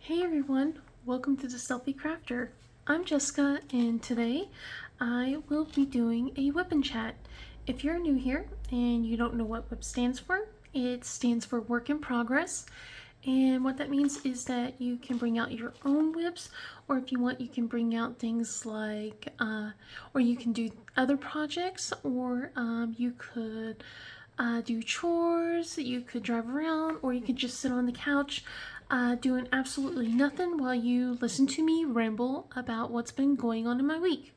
Hey everyone, welcome to the Selfie Crafter. I'm Jessica and today I will be doing a Whip Chat. If you're new here and you don't know what Whip stands for, it stands for Work in Progress. And what that means is that you can bring out your own whips, or if you want, you can bring out things like, or you can do other projects, or you could do chores, you could drive around, or you could just sit on the couch doing absolutely nothing while you listen to me ramble about what's been going on in my week.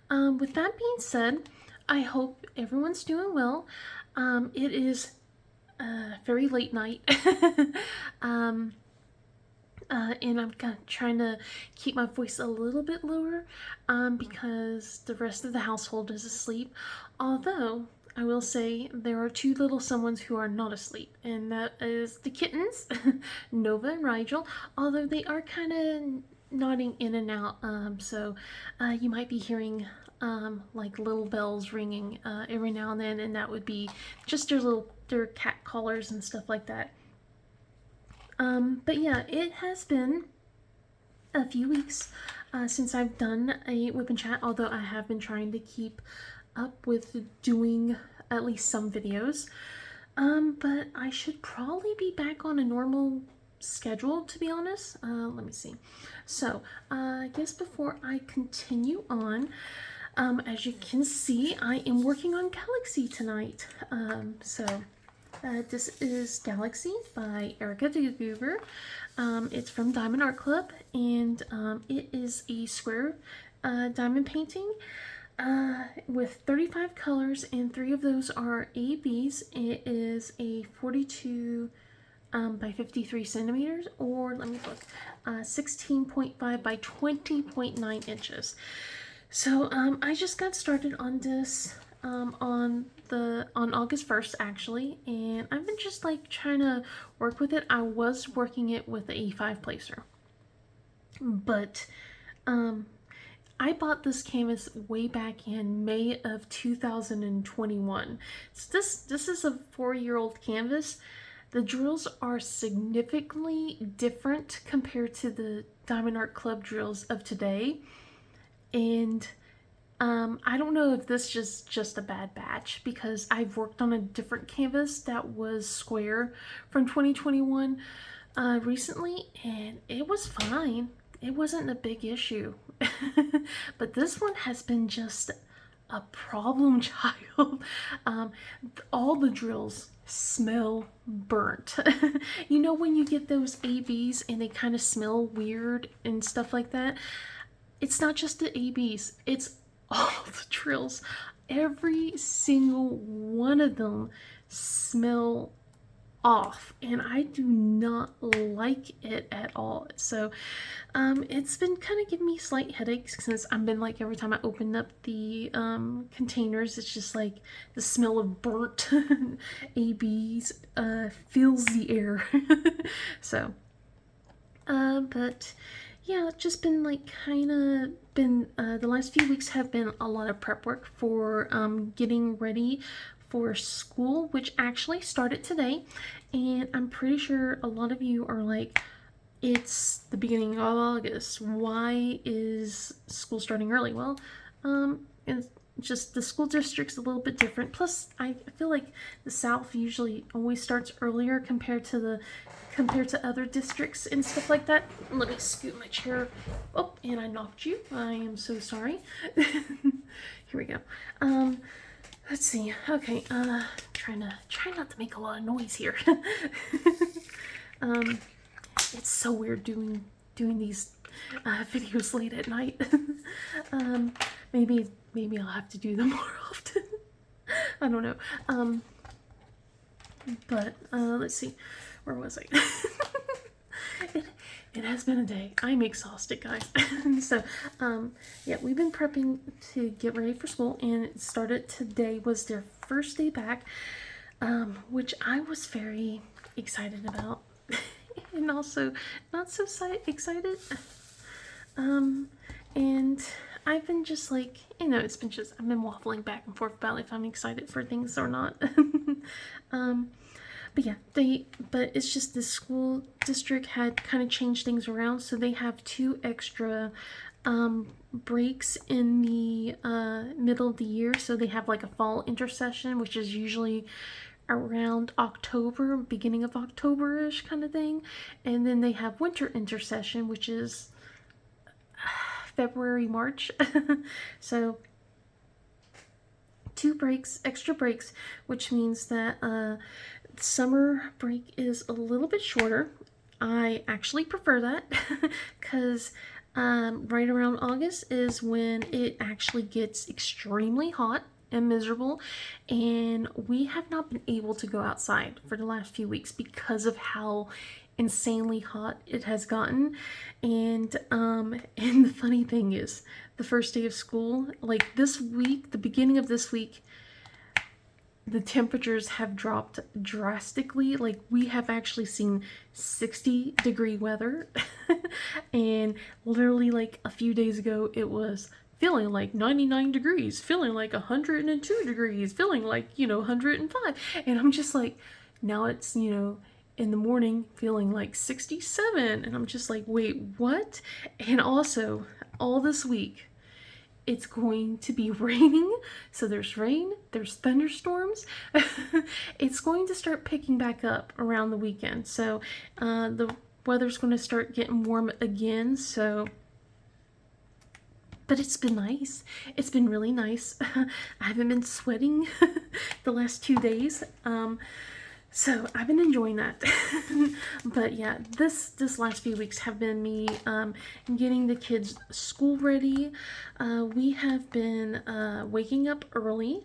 With that being said, I hope everyone's doing well. It is very late night. um, and I'm kind of trying to keep my voice a little bit lower because the rest of the household is asleep. Although, I will say there are two little someones who are not asleep, and that is the kittens, Nova and Rigel, although they are kind of nodding in and out, so you might be hearing like little bells ringing every now and then, and that would be just their cat collars and stuff like that. But yeah, it has been a few weeks since I've done a Whip and Chat, although I have been trying to keep up with doing at least some videos. But I should probably be back on a normal schedule, to be honest. Let me see. So, I guess before I continue on, as you can see, I am working on Galaxy tonight. This is Galaxy by Erica Duguber. It's from Diamond Art Club, and it is a square diamond painting with 35 colors, and 3 of those are ABs. It is a 42 by 53 centimeters, or let me look, 16.5 by 20.9 inches. So I just got started on this on August 1st actually, and I've been just like trying to work with it. I was working it with the A5 placer, but I bought this canvas way back in May of 2021. So this is a 4-year-old canvas. The drills are significantly different compared to the Diamond Art Club drills of today, and I don't know if this is just a bad batch, because I've worked on a different canvas that was square from 2021 recently, and it was fine. It wasn't a big issue. But this one has been just a problem child. All the drills smell burnt. You know when you get those ABs and they kind of smell weird and stuff like that? It's not just the ABs, it's all the drills. Every single one of them smell off, and I do not like it at all. So it's been kind of giving me slight headaches, since I've been like, every time I open up the containers, it's just like the smell of burnt ABs fills the air. So but yeah, just been like the last few weeks have been a lot of prep work for getting ready for school, which actually started today. And I'm pretty sure a lot of you are like, it's the beginning of August, why is school starting early? Well, it's just the school district's a little bit different. Plus, I feel like the South usually always starts earlier compared to other districts and stuff like that. Let me scoot my chair. Oh, and I knocked you. I am so sorry. Here we go. Let's see. Okay. Try not to make a lot of noise here. It's so weird doing these videos late at night. Maybe I'll have to do them more often. I don't know. But let's see. Where was I? It has been a day. I'm exhausted, guys. So, yeah, we've been prepping to get ready for school, and it started today, was their first day back, which I was very excited about, and also not so excited. And I've been just like, it's been I've been waffling back and forth about if I'm excited for things or not. But yeah, but it's just the school district had kind of changed things around, so they have 2 extra breaks in the middle of the year. So they have like a fall intersession, which is usually around October, beginning of October-ish kind of thing. And then they have winter intersession, which is February, March. So 2 breaks, extra breaks, which means that summer break is a little bit shorter. I actually prefer that because right around August is when it actually gets extremely hot and miserable, and we have not been able to go outside for the last few weeks because of how insanely hot it has gotten. And the funny thing is, the first day of school, like this week, the beginning of this week, the temperatures have dropped drastically. Like we have actually seen 60-degree weather and literally like a few days ago it was feeling like 99 degrees, feeling like 102 degrees, feeling like 105. And I'm just like, now it's in the morning feeling like 67, and I'm just like, wait, what? And also all this week it's going to be raining. So there's rain, there's thunderstorms. It's going to start picking back up around the weekend. So the weather's going to start getting warm again. So, but it's been nice. It's been really nice. I haven't been sweating the last 2 days. So I've been enjoying that. But yeah, this last few weeks have been me getting the kids school ready. We have been waking up early.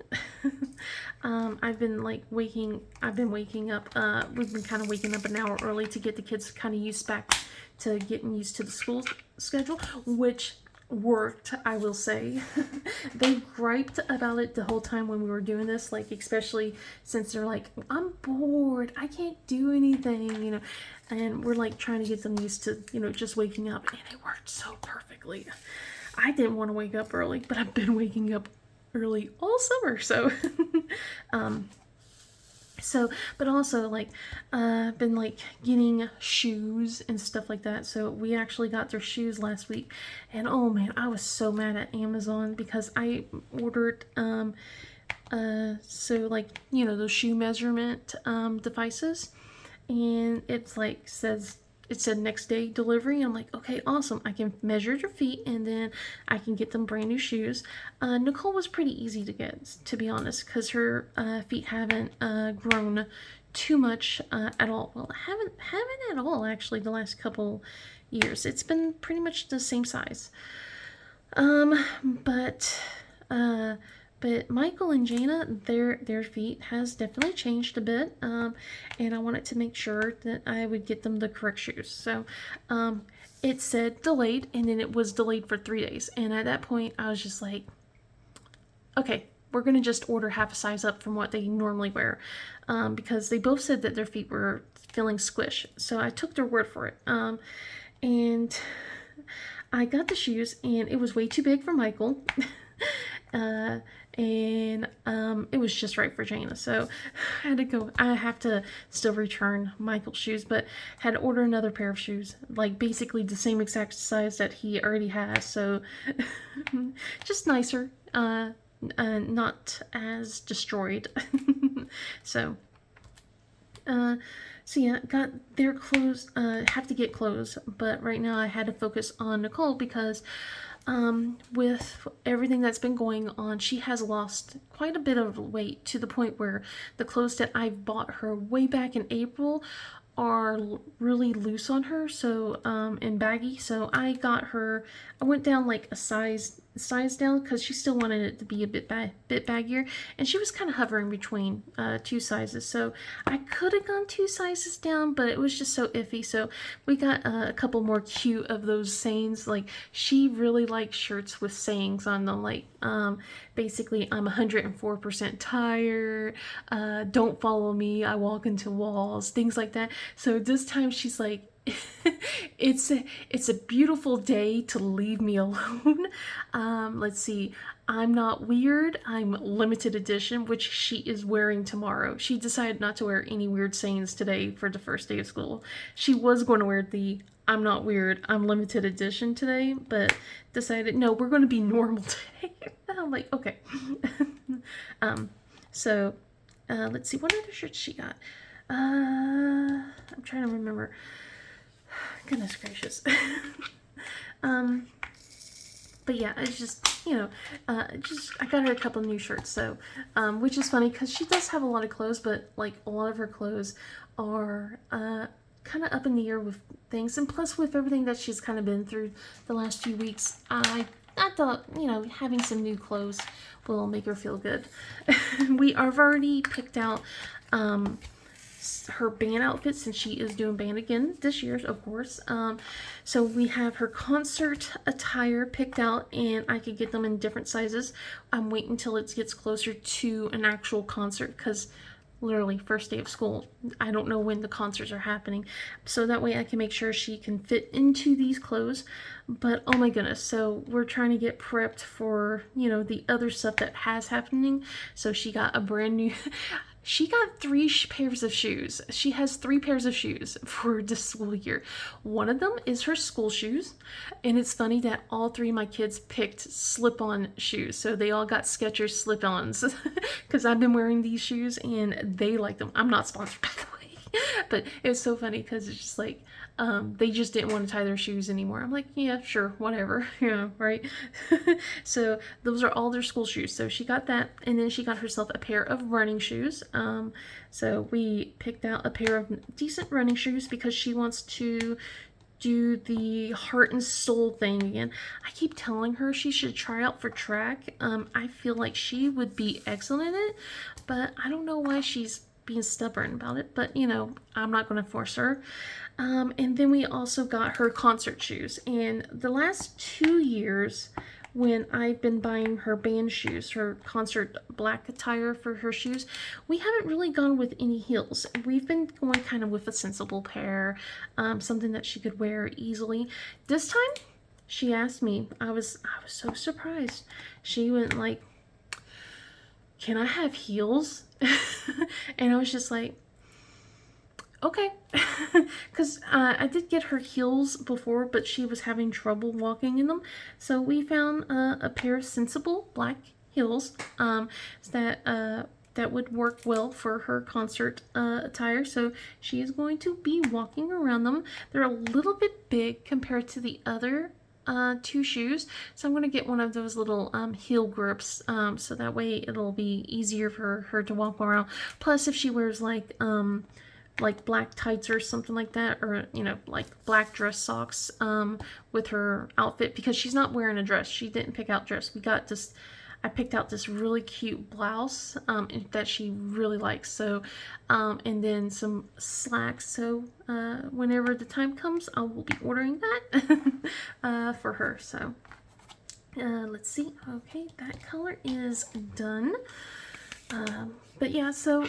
I've been waking up, we've been kind of waking up an hour early to get the kids kind of used to getting used to the school schedule, which worked, I will say. They griped about it the whole time when we were doing this, like especially since they're like, I'm bored, I can't do anything, and we're like trying to get them used to just waking up, and it worked so perfectly. I didn't want to wake up early, but I've been waking up early all summer, so but also been getting shoes and stuff like that. So we actually got their shoes last week, and oh man, I was so mad at Amazon because I ordered those shoe measurement devices, and it said next day delivery. I'm like, okay, awesome. I can measure your feet and then I can get them brand new shoes. Nicole was pretty easy to get, to be honest, because her feet haven't grown too much at all. Well, haven't at all actually the last couple years. It's been pretty much the same size. But Michael and Jana, their feet has definitely changed a bit, and I wanted to make sure that I would get them the correct shoes. So it said delayed, and then it was delayed for 3 days. And at that point, I was just like, okay, we're going to just order half a size up from what they normally wear, because they both said that their feet were feeling squish. So I took their word for it. And I got the shoes, and it was way too big for Michael. And it was just right for Jana, so I have to still return Michael's shoes, but had to order another pair of shoes, like basically the same exact size that he already has, so just nicer, not as destroyed. So yeah, got their clothes, have to get clothes, but right now I had to focus on Nicole because with everything that's been going on, she has lost quite a bit of weight to the point where the clothes that I've bought her way back in April are really loose on her, so and baggy. So I went down like a size down because she still wanted it to be a bit baggier, and she was kind of hovering between 2 sizes. So I could have gone 2 sizes down, but it was just so iffy. So we got a couple more cute of those sayings. Like, she really likes shirts with sayings on them, like basically, I'm 104% tired, don't follow me, I walk into walls, things like that. So this time she's like, it's a beautiful day to leave me alone. Let's see. I'm not weird. I'm limited edition, which she is wearing tomorrow. She decided not to wear any weird sayings today for the first day of school. She was going to wear the I'm not weird, I'm limited edition today, but decided no, we're going to be normal today. I'm like, okay. um, so let's see what other shirts she got. I'm trying to remember. Goodness gracious. But yeah, it's just, I got her a couple new shirts, so, which is funny because she does have a lot of clothes, but like a lot of her clothes are kind of up in the air with things, and plus with everything that she's kind of been through the last few weeks, I thought, having some new clothes will make her feel good. I've already picked out her band outfit, since she is doing band again this year, of course. So we have her concert attire picked out, and I could get them in different sizes. I'm waiting until it gets closer to an actual concert, because literally first day of school, I don't know when the concerts are happening, so that way I can make sure she can fit into these clothes. But oh my goodness, so we're trying to get prepped for the other stuff that has happening. So she got a brand new she got 3 pairs of shoes. She has 3 pairs of shoes for this school year. One of them is her school shoes, and it's funny that all 3 of my kids picked slip-on shoes. So they all got Skechers slip-ons because I've been wearing these shoes and they like them. I'm not sponsored, by the way, but it was so funny because it's just like they just didn't want to tie their shoes anymore. I'm like, yeah, sure, whatever, right? So those are all their school shoes. So she got that, and then she got herself a pair of running shoes. So we picked out a pair of decent running shoes because she wants to do the heart and soul thing again. I keep telling her she should try out for track. I feel like she would be excellent at it, but I don't know why she's being stubborn about it, but I'm not going to force her. And then we also got her concert shoes, and the last 2 years when I've been buying her band shoes, her concert black attire for her shoes, we haven't really gone with any heels. We've been going kind of with a sensible pair, something that she could wear easily. This time she asked me, I was so surprised. She went like, can I have heels? And I was just like, okay. Because I did get her heels before, but she was having trouble walking in them. So we found a pair of sensible black heels that would work well for her concert attire. So she is going to be walking around them. They're a little bit big compared to the other 2 shoes, so I'm going to get one of those little heel grips, so that way it'll be easier for her to walk around. Plus, if she wears like black tights or something like that, or like black dress socks with her outfit, because she's not wearing a dress. She didn't pick out dress. I picked out this really cute blouse that she really likes. So, and then some slacks. So, whenever the time comes, I will be ordering that for her. So, let's see. Okay, that color is done. But yeah, so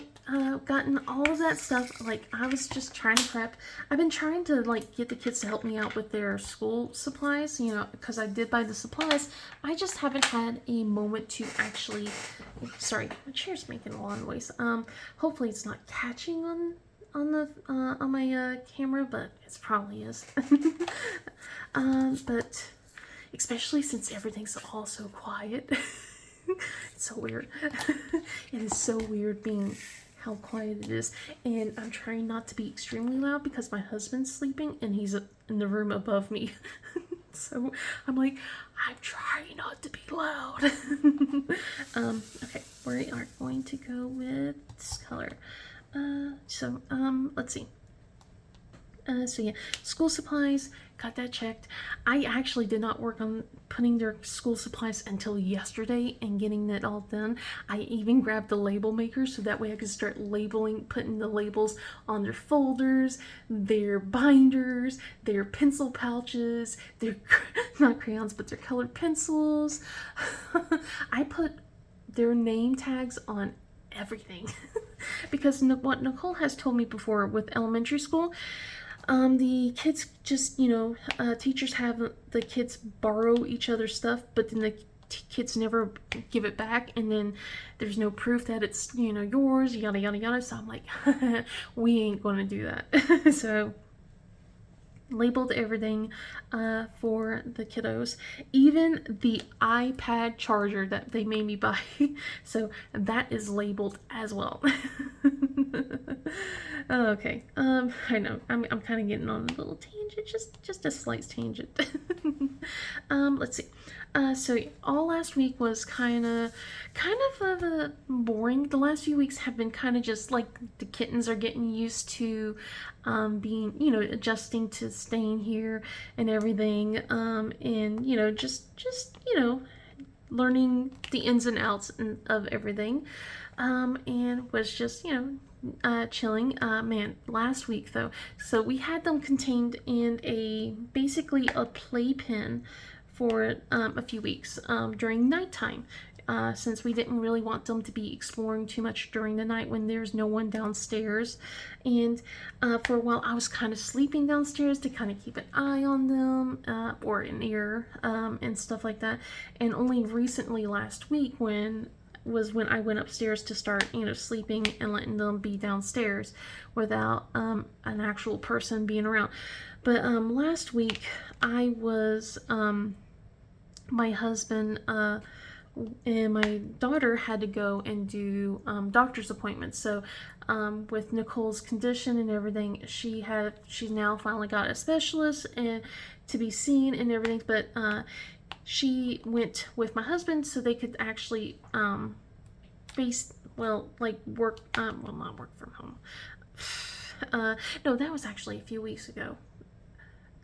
gotten all of that stuff. Like, I was just trying to prep. I've been trying to get the kids to help me out with their school supplies, because I did buy the supplies. I just haven't had a moment to actually, sorry, my chair's making a lot of noise. Hopefully it's not catching on my camera, but it probably is. But especially since everything's all so quiet. It's so weird. It is so weird being how quiet it is, and I'm trying not to be extremely loud because my husband's sleeping and he's in the room above me. So I'm like, I'm trying not to be loud. Okay, we are going to go with this color. Let's see. So yeah, school supplies, got that checked. I actually did not work on putting their school supplies until yesterday and getting that all done. I even grabbed the label maker so that way I could start putting the labels on their folders, their binders, their pencil pouches, their, not crayons, but their colored pencils. I put their name tags on everything. Because what Nicole has told me before with elementary school, The kids just, teachers have the kids borrow each other's stuff, but then the kids never give it back, and then there's no proof that it's, yours, yada, yada, yada. So I'm like, we ain't going to do that. So labeled everything for the kiddos, even the iPad charger that they made me buy. So that is labeled as well. Okay, I know I'm kind of getting on a little tangent, just a slight tangent. Let's see. So all last week was kind of boring. The last few weeks have been kind of just like the kittens are getting used to being, adjusting to staying here and everything, and just learning the ins and outs of everything, and was just chilling. Man, last week though, so we had them contained in basically a playpen for a few weeks during nighttime. Since we didn't really want them to be exploring too much during the night when there's no one downstairs. And for a while I was kind of sleeping downstairs to kind of keep an eye on them, or an ear, and stuff like that. And only recently last week when I went upstairs to start, sleeping and letting them be downstairs without an actual person being around. But last week I was, my husband and my daughter had to go and do doctor's appointments. So with Nicole's condition and everything, she now finally got a specialist and to be seen and everything. But she went with my husband so they could actually work, not work from home. No, that was actually a few weeks ago.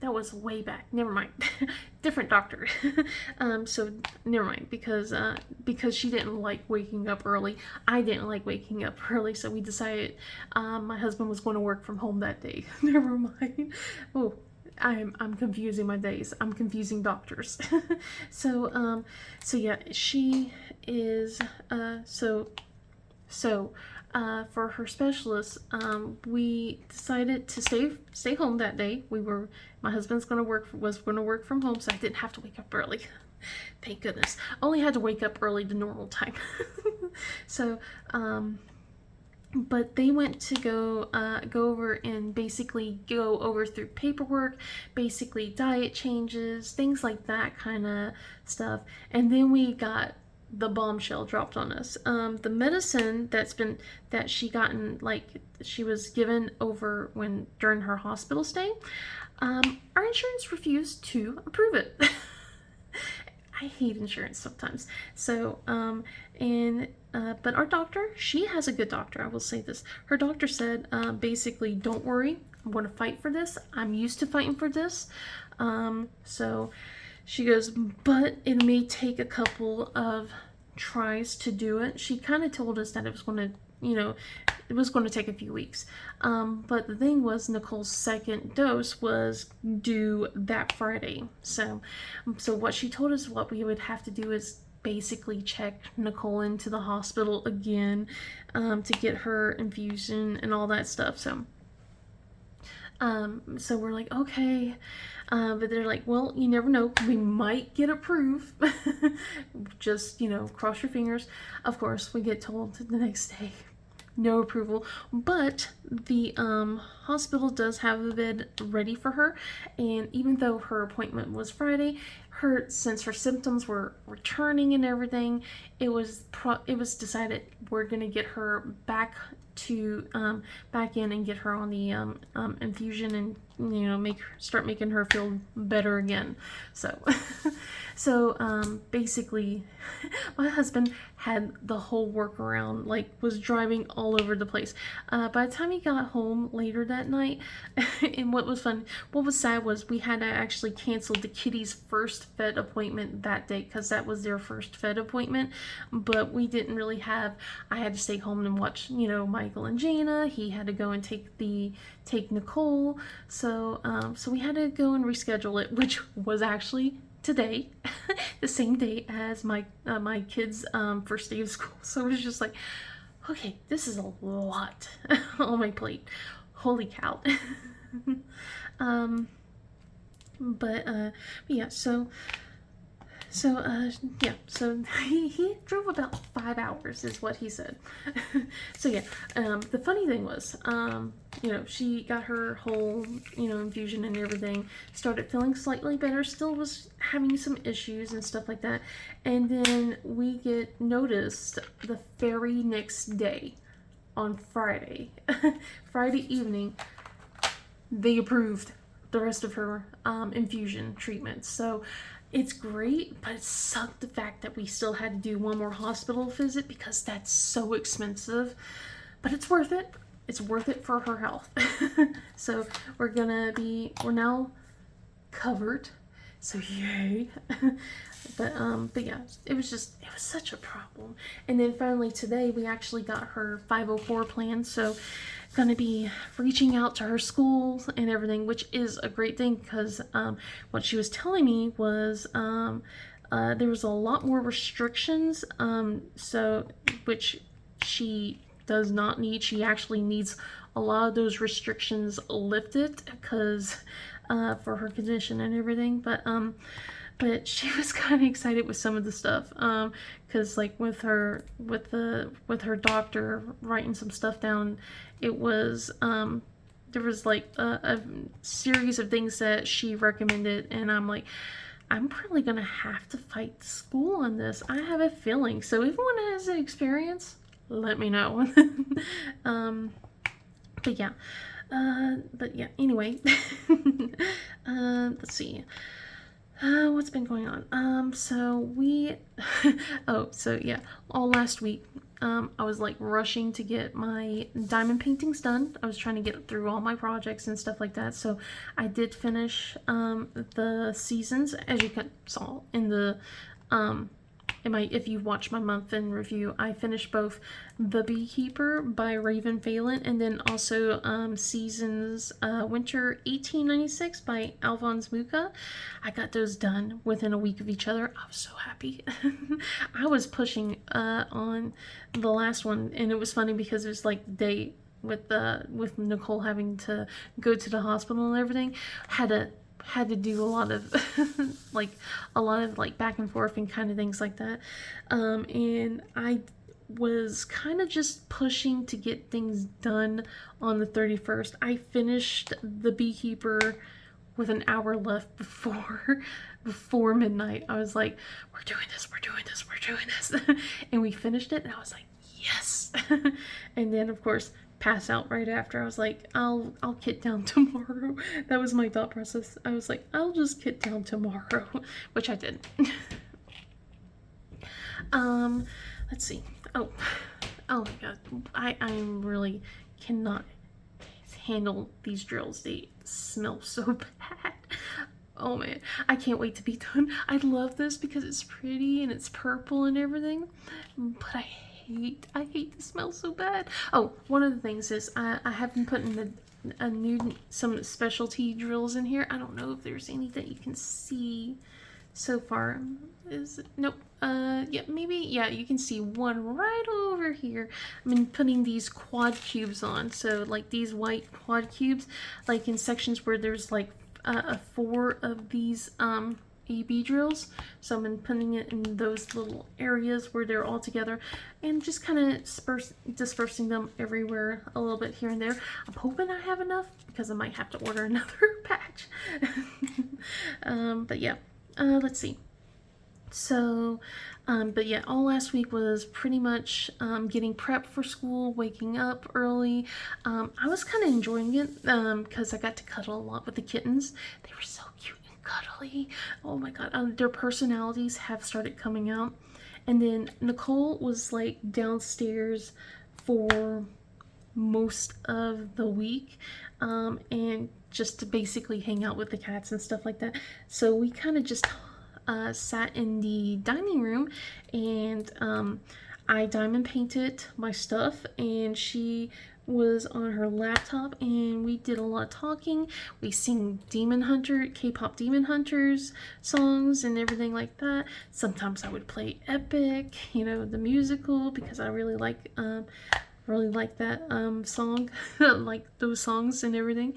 That was way back. Never mind. Different doctor. So never mind, because she didn't like waking up early. I didn't like waking up early, so we decided my husband was going to work from home that day. Never mind. Oh, I'm confusing my days. I'm confusing doctors. So yeah, she is for her specialist, we decided to stay home that day. My husband's was going to work from home, so I didn't have to wake up early. Thank goodness. Only had to wake up early the normal time. So, but they went to go over and basically go over through paperwork, basically diet changes, things like that kind of stuff. And then we got the bombshell dropped on us. The medicine that she was given over during her hospital stay, our insurance refused to approve it. I hate insurance sometimes. So, but our doctor, she has a good doctor, I will say this. Her doctor said, basically, don't worry, I'm going to fight for this. I'm used to fighting for this. So she goes, but it may take a couple of tries to do it. She kind of told us that it was going to take a few weeks. But the thing was, Nicole's second dose was due that Friday. So what she told us, what we would have to do is basically check Nicole into the hospital again, to get her infusion and all that stuff. So we're like, okay. But they're like, well, you never know. We might get approved. Just, cross your fingers. Of course, we get told the next day, no approval. But the hospital does have a bed ready for her. And even though her appointment was Friday, since her symptoms were returning and everything, it was decided we're going to get her back in and get her on the infusion and start making her feel better again. So basically my husband had the whole workaround, was driving all over the place. By the time he got home later that night, and what was sad was we had to actually cancel the kitty's first vet appointment that day, because that was their first vet appointment. But we didn't really I had to stay home and watch Michael and Jana. He had to go and take Nicole, so we had to go and reschedule it, which was actually today, the same day as my kids' first day of school. So it was just like, okay, this is a lot on my plate. Holy cow. um, but yeah, so he drove about 5 hours, is what he said. So yeah, the funny thing was, she got her whole, infusion and everything, started feeling slightly better, still was having some issues and stuff like that, and then we get noticed the very next day, on Friday, Friday evening, they approved the rest of her infusion treatments. So it's great, but it sucked the fact that we still had to do one more hospital visit because that's so expensive. But it's worth it. It's worth it for her health. So we're now covered. So yay. But yeah, it was such a problem. And then finally today we actually got her 504 plan. So gonna be reaching out to her schools and everything, which is a great thing because what she was telling me was there was a lot more restrictions, so which she does not need. She actually needs a lot of those restrictions lifted because for her condition and everything. But she was kind of excited with some of the stuff, because like with her doctor writing some stuff down, it was there was like a series of things that she recommended, and I'm like, I'm probably gonna have to fight school on this. I have a feeling. So if anyone has an experience, let me know. But yeah, anyway. Let's see. What's been going on? So yeah, all last week, I was like rushing to get my diamond paintings done. I was trying to get through all my projects and stuff like that. So I did finish, the seasons, as you saw in the, if you watch my month in review, I finished both The Beekeeper by Raven Phelan and then also Seasons Winter 1896 by Alphonse Mucha. I got those done within a week of each other. I was so happy. I was pushing on the last one, and it was funny because it was like the day with Nicole having to go to the hospital and everything. Had to do a lot of like back and forth and kind of things like that, and I was kind of just pushing to get things done on the 31st. I finished The Beekeeper with an hour left before midnight. I was like, we're doing this, and we finished it, and I was like, yes. And then of course pass out right after. I was like, I'll kit down tomorrow. That was my thought process. I was like, I'll just kit down tomorrow, which I did. Let's see. Oh my god, I really cannot handle these drills. They smell so bad. Oh man, I can't wait to be done. I love this because it's pretty and it's purple and everything, but I hate the smell so bad. Oh, one of the things is I have been putting some specialty drills in here. I don't know if there's any that you can see so far. Nope. Yeah, maybe, yeah, you can see one right over here. I've been putting these quad cubes on, so like these white quad cubes, like in sections where there's like 4 of these AB drills. So I've been putting it in those little areas where they're all together and just kind of dispersing them everywhere a little bit here and there. I'm hoping I have enough because I might have to order another batch. But yeah, let's see. So, but yeah, all last week was pretty much getting prepped for school, waking up early. I was kind of enjoying it because I got to cuddle a lot with the kittens. They were so cute and cuddly. Oh my god, their personalities have started coming out. And then Nicole was like downstairs for most of the week, and just to basically hang out with the cats and stuff like that. So we kind of just sat in the dining room, and I diamond painted my stuff, and she was on her laptop, and we did a lot of talking. We sing K-pop Demon Hunters songs and everything like that. Sometimes I would play Epic, the musical, because I really like really like that song, like those songs and everything,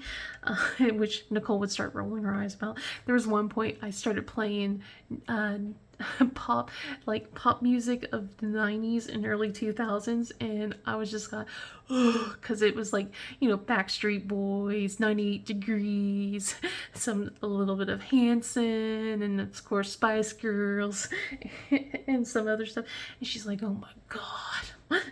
which Nicole would start rolling her eyes about. There was one point I started playing uh, pop, like pop music of the 90s and early 2000s, and I was just like, oh, because it was like, Backstreet Boys, 98 Degrees, a little bit of Hanson, and of course Spice Girls, and some other stuff. And she's like, oh my god.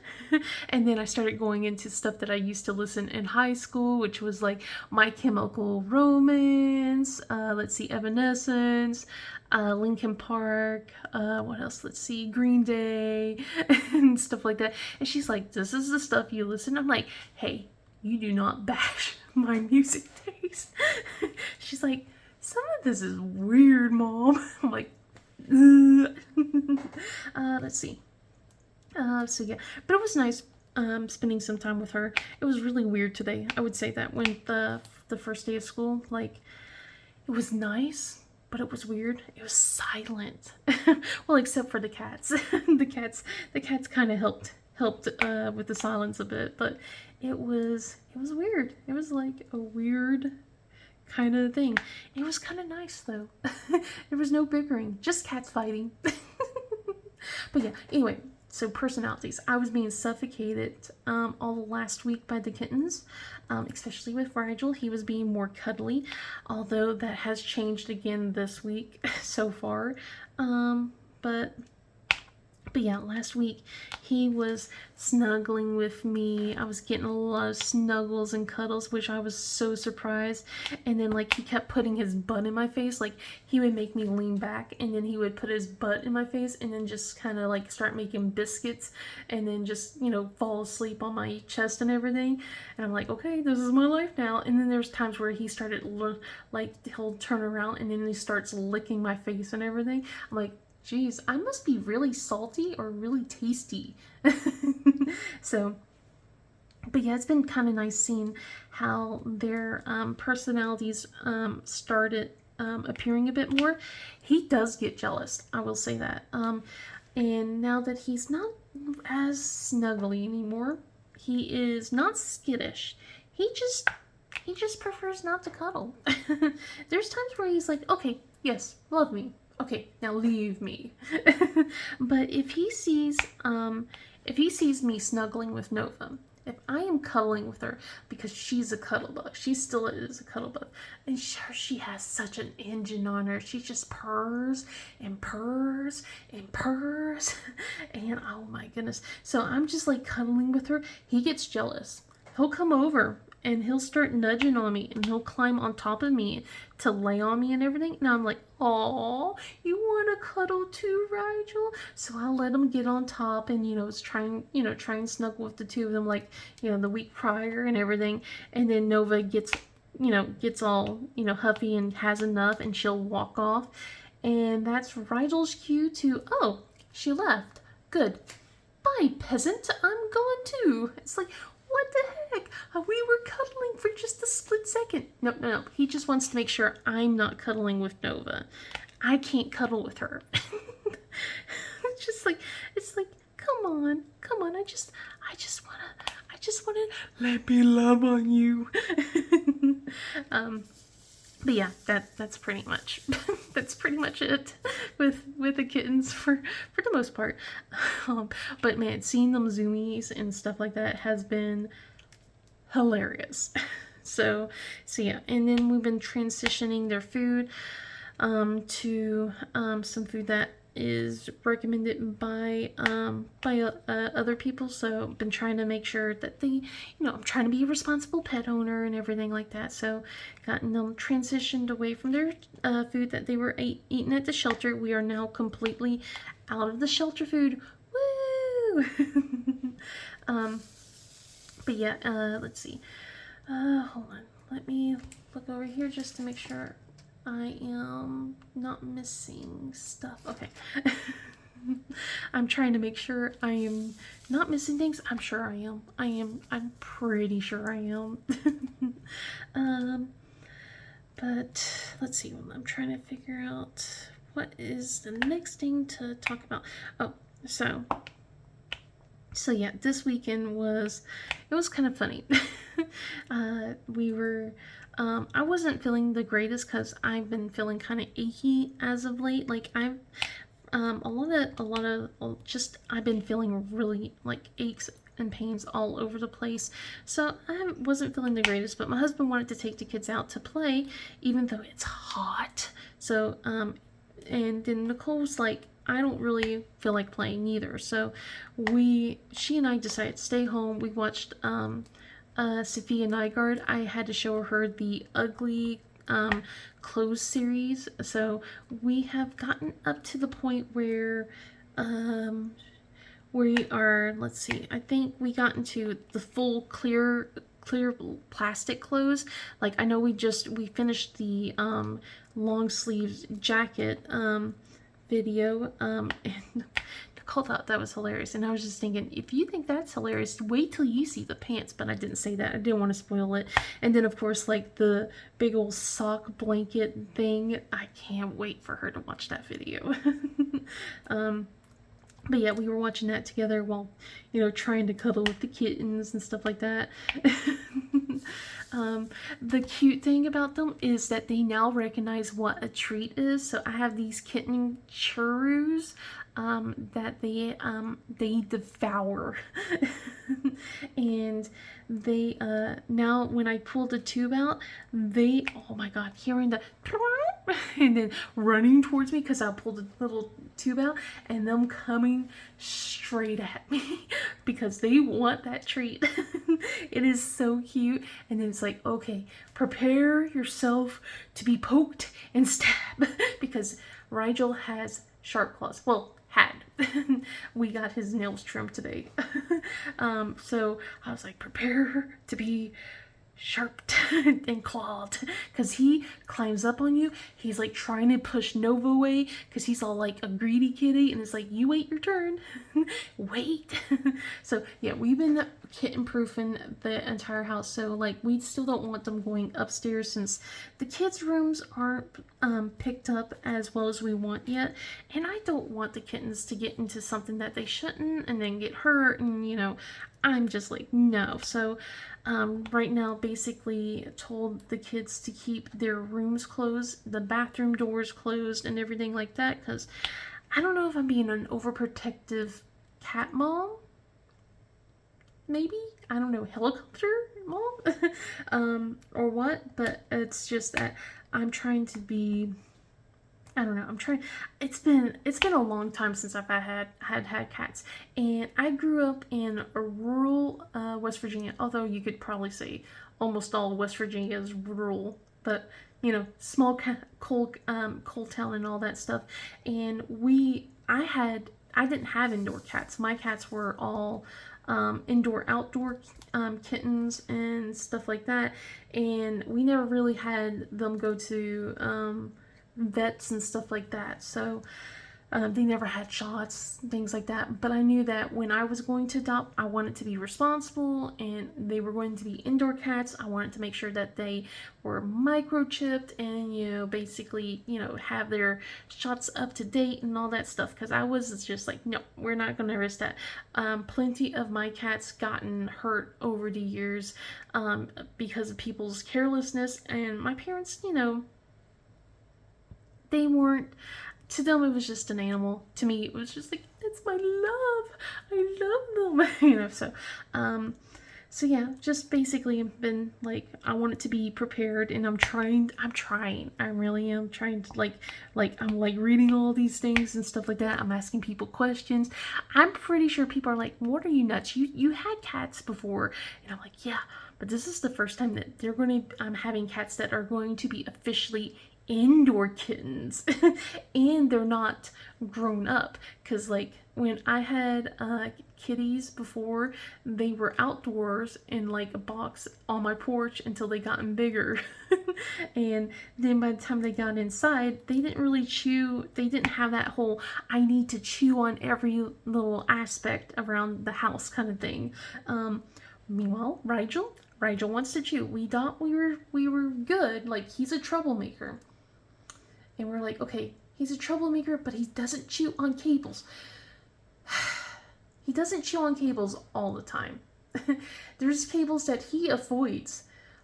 And then I started going into stuff that I used to listen in high school, which was like My Chemical Romance, let's see, Evanescence, Linkin Park, what else? Let's see, Green Day, and stuff like that. And she's like, this is the stuff you listen. I'm like, hey, you do not bash my music taste. She's like, some of this is weird, Mom. I'm like, let's see. So yeah, but it was nice spending some time with her. It was really weird today. I would say that when the first day of school, like, it was nice, but it was weird. It was silent. Well, except for the cats. The cats kind of helped with the silence a bit, but it was weird. It was like a weird kind of thing. It was kind of nice though. There was no bickering, just cats fighting. But yeah, anyway, so personalities. I was being suffocated all last week by the kittens, especially with Rigel. He was being more cuddly, although that has changed again this week so far. But yeah, last week he was snuggling with me. I was getting a lot of snuggles and cuddles, which I was so surprised. And then, like, he kept putting his butt in my face. Like, he would make me lean back, and then he would put his butt in my face, and then just kind of like start making biscuits, and then just, fall asleep on my chest and everything. And I'm like, okay, this is my life now. And then there's times where he started, like, he'll turn around, and then he starts licking my face and everything. I'm like, geez, I must be really salty or really tasty. So, but yeah, it's been kind of nice seeing how their personalities started appearing a bit more. He does get jealous, I will say that. And now that he's not as snuggly anymore, he is not skittish. He just prefers not to cuddle. There's times where he's like, okay, yes, love me. Okay, now leave me. But if he sees me snuggling with Nova, if I am cuddling with her, because she's a cuddle bug, she still is a cuddle bug, and she has such an engine on her. She just purrs and purrs and purrs, and oh my goodness. So I'm just like cuddling with her. He gets jealous. He'll come over and he'll start nudging on me, and he'll climb on top of me to lay on me and everything. And I'm like, "Aw, you want to cuddle too, Rigel?" So I'll let him get on top, and try and snuggle with the two of them, like the week prior and everything. And then Nova gets all huffy and has enough, and she'll walk off. And that's Rigel's cue to, oh, she left. Good. Bye, peasant. I'm going too. It's like, what the heck? We were cuddling for just a split second. No. He just wants to make sure I'm not cuddling with Nova. I can't cuddle with her. It's like, come on. I just wanna let me love on you. But yeah, that's pretty much it with the kittens for the most part. But man, seeing them zoomies and stuff like that has been hilarious. So yeah, and then we've been transitioning their food to some food that is recommended by other people. So I've been trying to make sure that I'm trying to be a responsible pet owner and everything like that. So gotten them transitioned away from their food that they were eating at the shelter. We are now completely out of the shelter food. Woo! But yeah, let's see. Hold on. Let me look over here just to make sure I am not missing stuff. Okay. I'm trying to make sure I am not missing things. I'm sure I am. I'm pretty sure I am. But let's see. I'm trying to figure out what is the next thing to talk about. Oh, so So yeah, this weekend was kind of funny. We were I wasn't feeling the greatest because I've been feeling kind of achy as of late. Like I've just I've been feeling really like aches and pains all over the place. So I wasn't feeling the greatest, but my husband wanted to take the kids out to play, even though it's hot. So and then Nicole was like, I don't really feel like playing either. So she and I decided to stay home. We watched Sophia Nygaard. I had to show her the ugly clothes series. So we have gotten up to the point where we are, let's see, I think we got into the full clear plastic clothes. Like I know we finished the long sleeves jacket video and Nicole thought that was hilarious, and I was just thinking, if you think that's hilarious, wait till you see the pants. But I didn't say that. I didn't want to spoil it. And then of course, like the big old sock blanket thing, I can't wait for her to watch that video. But yeah, we were watching that together while, trying to cuddle with the kittens and stuff like that. The cute thing about them is that they now recognize what a treat is. So I have these kitten churros that they devour, and they now when I pull the tube out, they, oh my god, hearing the and then running towards me because I pulled the little tube out, and them coming straight at me because they want that treat. It is so cute. And then it's like, okay, prepare yourself to be poked and stabbed because Rigel has sharp claws. Well, had. We got his nails trimmed today. So I was like, prepare to be sharped and clawed, because he climbs up on you. He's like trying to push Nova away because he's all like a greedy kitty, and it's like, you wait your turn. Wait. So yeah, we've been kitten proofing the entire house. So like we still don't want them going upstairs since the kids' rooms aren't picked up as well as we want yet, and I don't want the kittens to get into something that they shouldn't and then get hurt, and I'm just like, no. So right now, basically told the kids to keep their rooms closed, the bathroom doors closed, and everything like that, because I don't know if I'm being an overprotective cat mom. Maybe, I don't know, helicopter mom, or what. But it's just that I'm trying to be, I don't know. I'm trying. It's been a long time since I've had cats, and I grew up in a rural West Virginia. Although you could probably say almost all West Virginia is rural, but small coal town and all that stuff. And I didn't have indoor cats. My cats were all indoor outdoor kittens and stuff like that, and we never really had them go to vets and stuff like that. So they never had shots, things like that. But I knew that when I was going to adopt, I wanted to be responsible, and they were going to be indoor cats. I wanted to make sure that they were microchipped and basically have their shots up to date and all that stuff, because I was just like, no, we're not going to risk that. Plenty of my cats gotten hurt over the years because of people's carelessness, and my parents, they weren't, to them it was just an animal. To me it was just like, it's my love, I love them. So yeah, just basically been like, I want it to be prepared, and I'm trying, I really am trying to like I'm like reading all these things and stuff like that. I'm asking people questions. I'm pretty sure people are like, what are you, nuts? You had cats before? And I'm like, yeah, but this is the first time that I'm having cats that are going to be officially indoor kittens. And they're not grown up, because like when I had kitties before, they were outdoors in like a box on my porch until they gotten bigger. And then by the time they got inside, they didn't really chew. They didn't have that whole, I need to chew on every little aspect around the house kind of thing. Meanwhile, Rigel wants to chew. We thought we were good. Like, he's a troublemaker. And we're like, okay, he's a troublemaker, but he doesn't chew on cables. He doesn't chew on cables all the time. There's cables that he avoids,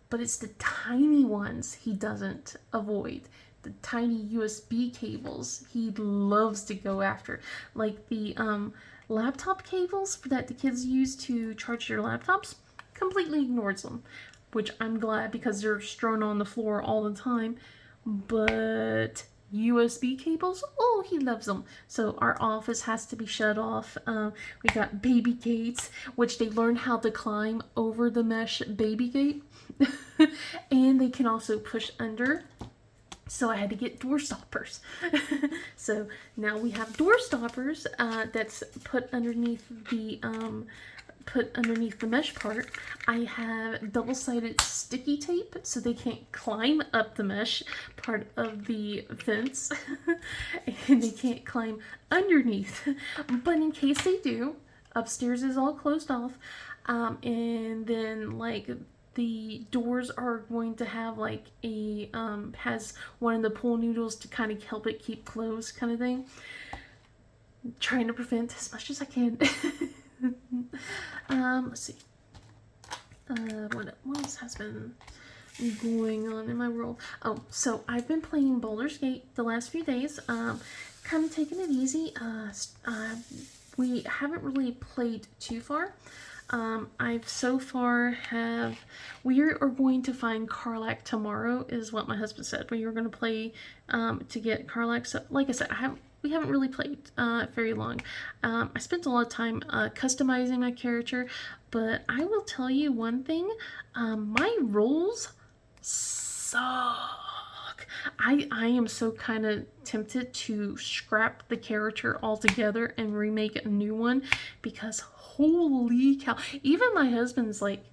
but it's the tiny ones he doesn't avoid. The tiny USB cables he loves to go after. Like the laptop cables that the kids use to charge their laptops, completely ignores them. Which I'm glad, because they're strewn on the floor all the time. But USB cables, oh, he loves them. So our office has to be shut off. We got baby gates, which they learn how to climb over the mesh baby gate. And they can also push under. So I had to get door stoppers. So now we have door stoppers that's put underneath the mesh part. I have double-sided sticky tape so they can't climb up the mesh part of the fence. And they can't climb underneath. But in case they do, upstairs is all closed off. And then like the doors are going to have like a has one of the pull noodles to kind of help it keep closed, kind of thing. Trying to prevent as much as I can. Let's see. What else has been going on in my world? Oh, so I've been playing Baldur's Gate the last few days. Kind of taking it easy. We haven't really played too far. We are going to find Karlach tomorrow, is what my husband said. We are going to play to get Karlach. So, like I said, we haven't really played very long. I spent a lot of time customizing my character, but I will tell you one thing, my rolls suck. I am so kind of tempted to scrap the character altogether and remake a new one, because holy cow, even my husband's like,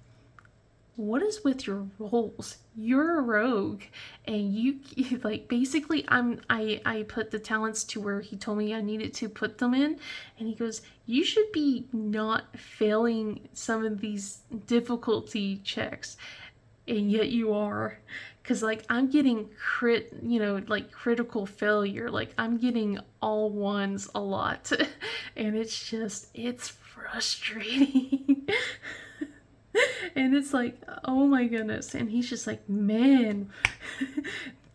what is with your rolls? You're a rogue, and you like, basically I put the talents to where he told me I needed to put them in, and he goes, you should be not failing some of these difficulty checks, and yet you are. Because like, I'm getting like critical failure, like I'm getting all ones a lot. And it's frustrating. And it's like, oh my goodness. And he's just like, man,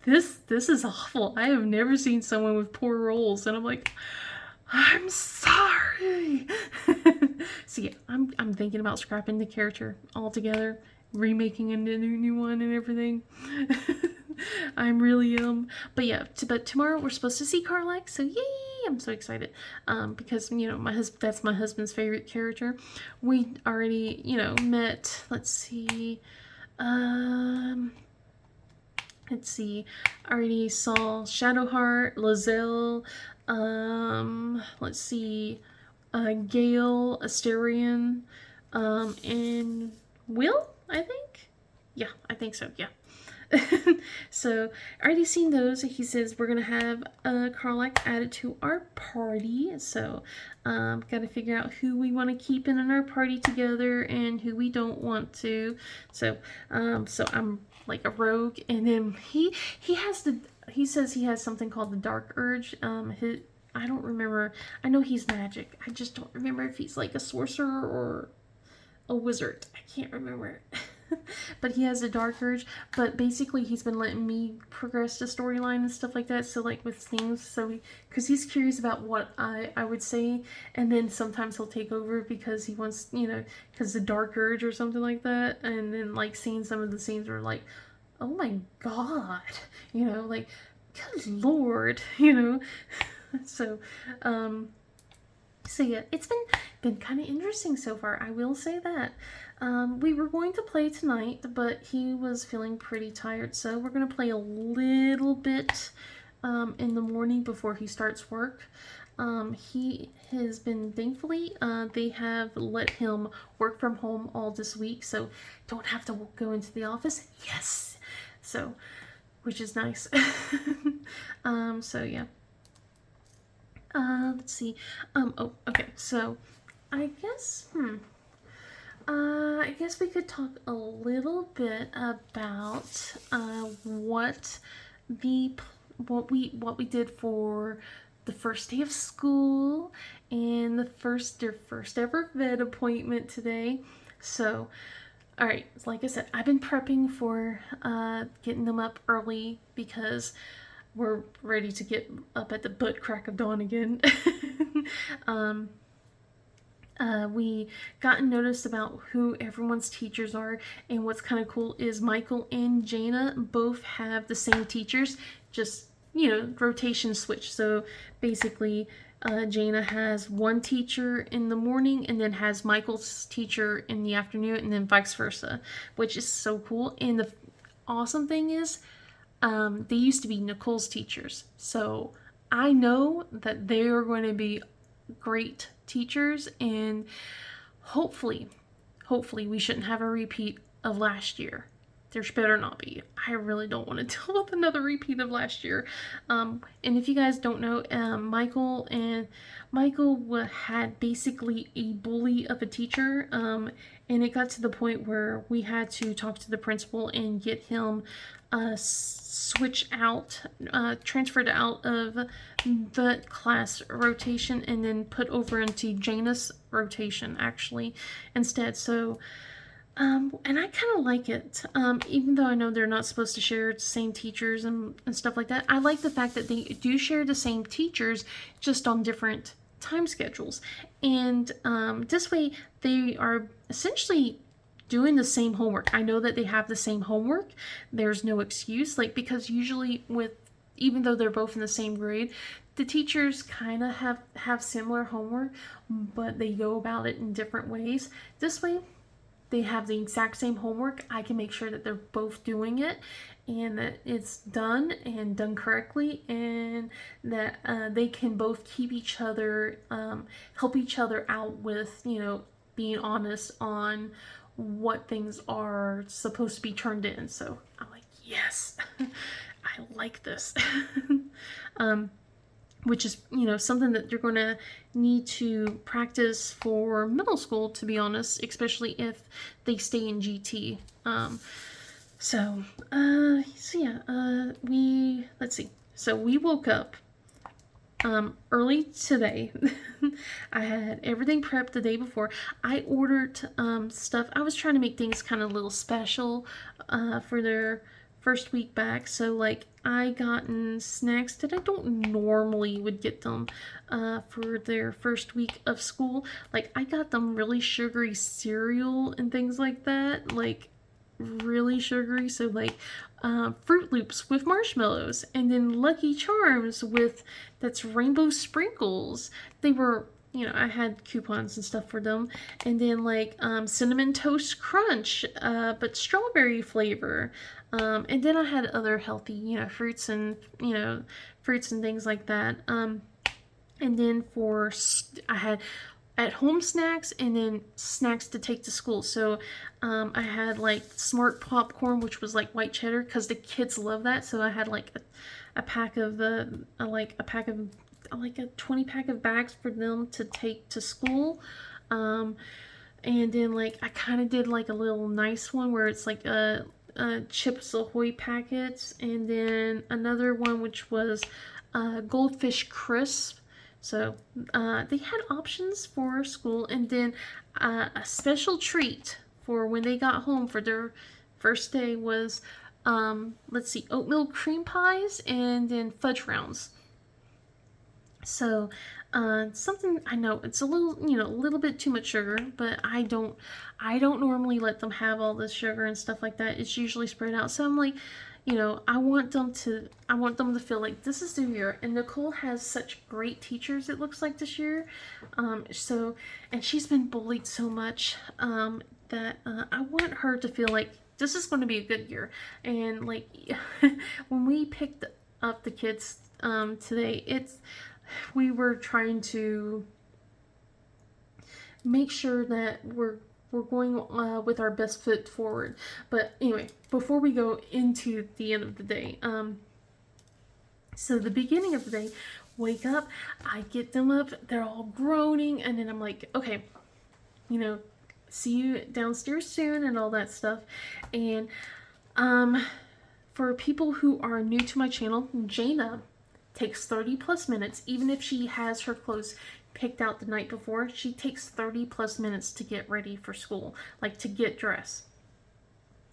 this is awful. I have never seen someone with poor rolls. And I'm like, I'm sorry. So yeah, I'm thinking about scrapping the character altogether, remaking a new one and everything. I'm really but yeah, but tomorrow we're supposed to see Karlach, so yay! I'm so excited, because that's my husband's favorite character. We already met. Let's see, I already saw Shadowheart, Lozelle, let's see, Gale, Asterion, and Will, I think. Yeah, I think so. Yeah. So already seen those. He says we're gonna have Karlach added to our party. So gotta figure out who we want to keep in our party together and who we don't want to. So so I'm like a rogue, and then he says he has something called the Dark Urge. I don't remember. I know he's magic. I just don't remember if he's like a sorcerer or a wizard. I can't remember. But he has a dark urge. But basically, he's been letting me progress the storyline and stuff like that. So like with things, so because he's curious about what I would say, and then sometimes he'll take over because he wants, because the dark urge or something like that. And then like seeing some of the scenes are like, oh my god, like, good lord, So so yeah, it's been kind of interesting so far, I will say that. We were going to play tonight, but he was feeling pretty tired, so we're going to play a little bit in the morning before he starts work. He has been, thankfully, they have let him work from home all this week, so don't have to go into the office. Yes! So, which is nice. So yeah. Let's see. Oh, okay. So, I guess we could talk a little bit about what we did for the first day of school and their first ever vet appointment today. So, all right, like I said, I've been prepping for getting them up early because we're ready to get up at the butt crack of dawn again. um, we got notice about who everyone's teachers are, and what's kind of cool is Michael and Jana both have the same teachers, just rotation switch. So basically, Jana has one teacher in the morning and then has Michael's teacher in the afternoon, and then vice versa, which is so cool. And the awesome thing is, they used to be Nicole's teachers, so I know that they are going to be great teachers, and hopefully we shouldn't have a repeat of last year. There better not be. I really don't want to deal with another repeat of last year. And if you guys don't know, Michael had basically a bully of a teacher, and it got to the point where we had to talk to the principal and get him transferred out of the class rotation and then put over into Jana's rotation actually instead. So and I kind of like it, even though I know they're not supposed to share the same teachers and stuff like that. I like the fact that they do share the same teachers, just on different time schedules. And this way, they are essentially doing the same homework. I know that they have the same homework. There's no excuse, because usually even though they're both in the same grade, the teachers kind of have similar homework, but they go about it in different ways. This way, they have the exact same homework. I can make sure that they're both doing it and that it's done and done correctly, and that they can both keep each other, help each other out with, being honest on what things are supposed to be turned in. So I'm like, yes, I like this. Which is, something that you're going to need to practice for middle school, to be honest, especially if they stay in GT. Let's see. So we woke up early today. I had everything prepped the day before. I ordered stuff. I was trying to make things kind of a little special for their first week back. So I gotten snacks that I don't normally would get them for their first week of school. I got them really sugary cereal and things like that, really sugary. So Fruit Loops with marshmallows, and then Lucky Charms that's rainbow sprinkles. They were, I had coupons and stuff for them, and then Cinnamon Toast Crunch, but strawberry flavor. And then I had other healthy, fruits and things like that. And then I had at-home snacks and then snacks to take to school. So I had Smart Popcorn, which was white cheddar, because the kids love that. So I had a pack of a 20 pack of bags for them to take to school. And then I kind of did a little nice one where it's Chips Ahoy packets, and then another one which was Goldfish Crisp. So they had options for school, and then a special treat for when they got home for their first day was oatmeal cream pies and then fudge rounds. So something, I know it's a little bit too much sugar, but I don't normally let them have all this sugar and stuff like that. It's usually spread out. So I'm I want them to feel like this is their year. And Nicole has such great teachers, it looks like, this year. And she's been bullied so much that I want her to feel like this is going to be a good year. And when we picked up the kids today, we were trying to make sure that we're going with our best foot forward. But anyway, before we go into the end of the day, so the beginning of the day, wake up, I get them up, they're all groaning, and then I'm like, okay, see you downstairs soon and all that stuff. And for people who are new to my channel, Jana takes 30 plus minutes. Even if she has her clothes picked out the night before, she takes 30 plus minutes to get ready for school, like to get dressed.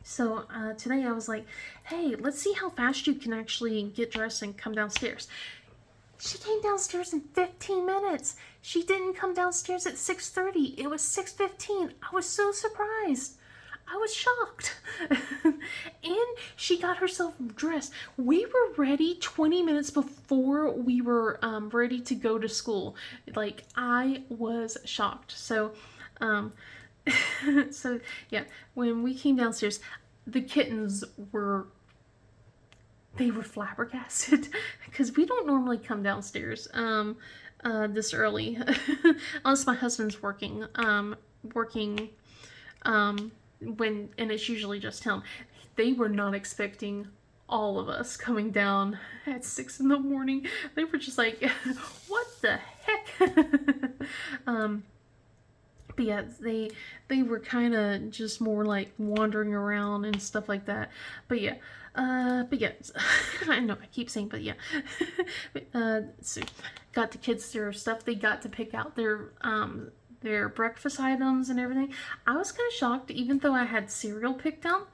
So today I was like, hey, let's see how fast you can actually get dressed and come downstairs. She came downstairs in 15 minutes. She didn't come downstairs at 6:30. It was 6:15. I was so surprised. I was shocked. And she got herself dressed. We were ready 20 minutes before we were ready to go to school. Like, I was shocked. So, so yeah, when we came downstairs, the kittens were flabbergasted because we don't normally come downstairs this early unless my husband's working when, and it's usually just him. They were not expecting all of us coming down at 6 in the morning. They were just like, what the heck? But yeah, they were kind of just more like wandering around and stuff like that. But yeah, I know I keep saying, but yeah. So got the kids their stuff. They got to pick out their breakfast items and everything. I was kind of shocked, even though I had cereal picked out.